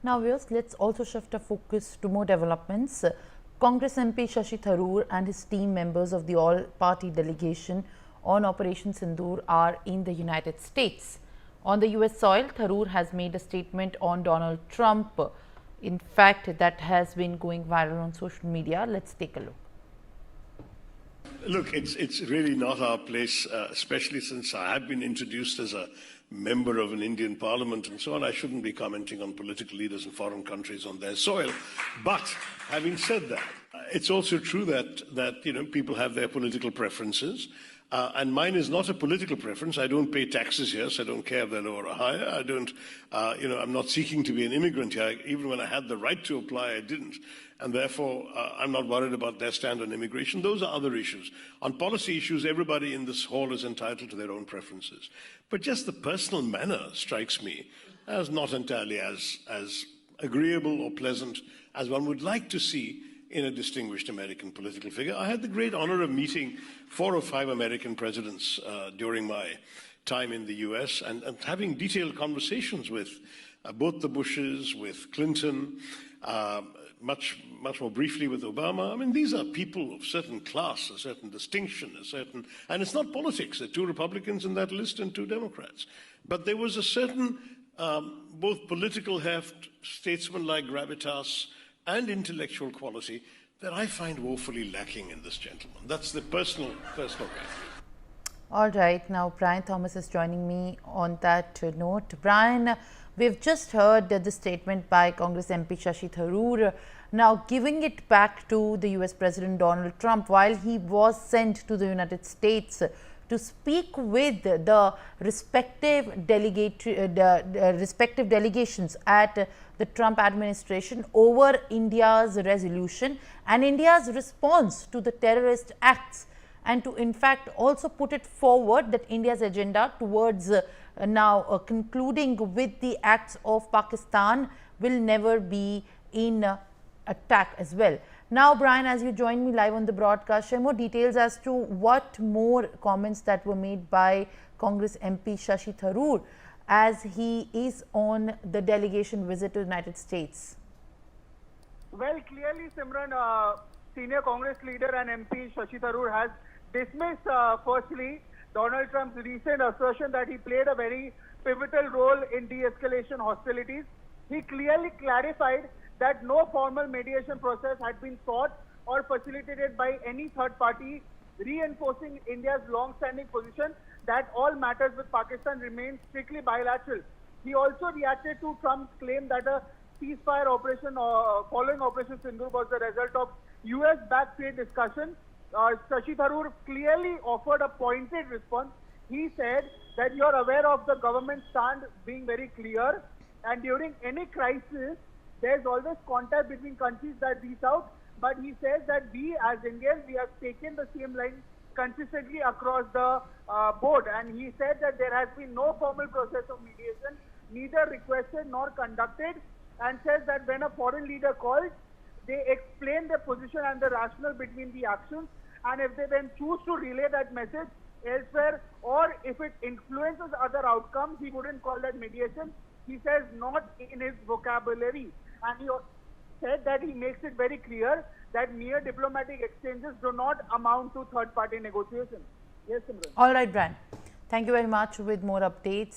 Now, viewers, let's also shift our focus to more developments. Congress MP Shashi Tharoor and his team members of the all-party delegation on Operation Sindoor are in the United States. On the US soil, Tharoor has made a statement on Donald Trump. In fact, that has been going viral on social media. Let's take a look. Look, it's really not our place, especially since I have been introduced as a member of an Indian parliament and so on. I shouldn't be commenting on political leaders in foreign countries on their soil. But having said that, it's also true that people have their political preferences. And mine is not a political preference. I don't pay taxes here, so I don't care if they're lower or higher. I don't, I'm not seeking to be an immigrant here. Even when I had the right to apply, I didn't. And therefore, I'm not worried about their stand on immigration. Those are other issues. On policy issues, everybody in this hall is entitled to their own preferences. But just the personal manner strikes me as not entirely as agreeable or pleasant as one would like to see in a distinguished American political figure. I had the great honor of meeting 4 or 5 American presidents during my time in the US and having detailed conversations with both the Bushes, with Clinton, much more briefly with Obama. I mean, these are people of certain class, a certain distinction, and it's not politics. There are 2 Republicans in that list and 2 Democrats. But there was a certain both political heft, statesman-like gravitas, and intellectual quality that I find woefully lacking in this gentleman. That's the personal way. All right, now Brian Thomas is joining me on that note. Brian, we've just heard the statement by Congress MP Shashi Tharoor, now giving it back to the US President Donald Trump while he was sent to the United States to speak with the respective delegations at the Trump administration over India's resolution and India's response to the terrorist acts, and to in fact also put it forward that India's agenda towards now concluding with the acts of Pakistan will never be in attack as well. Now, Brian, as you join me live on the broadcast, share more details as to what more comments that were made by Congress MP Shashi Tharoor as he is on the delegation visit to the United States. Well, clearly, Simran, senior Congress leader and MP Shashi Tharoor has dismissed, firstly, Donald Trump's recent assertion that he played a very pivotal role in de-escalation hostilities. He clearly clarified that no formal mediation process had been sought or facilitated by any third party, reinforcing India's long-standing position that all matters with Pakistan remain strictly bilateral. He also reacted to Trump's claim that a ceasefire operation following Operation Sindoor was the result of US-backed trade discussion. Shashi Tharoor clearly offered a pointed response. He said that you are aware of the government stand being very clear, and during any crisis, there's always contact between countries that reach out. But he says that we as Indians, we have taken the same line consistently across the board. And he said that there has been no formal process of mediation, neither requested nor conducted, and says that when a foreign leader calls, they explain their position and the rationale between the actions. And if they then choose to relay that message elsewhere, or if it influences other outcomes, he wouldn't call that mediation. He says not in his vocabulary. And he said that he makes it very clear that mere diplomatic exchanges do not amount to third-party negotiations. Yes, Simran. All right, Brian. Thank you very much with more updates.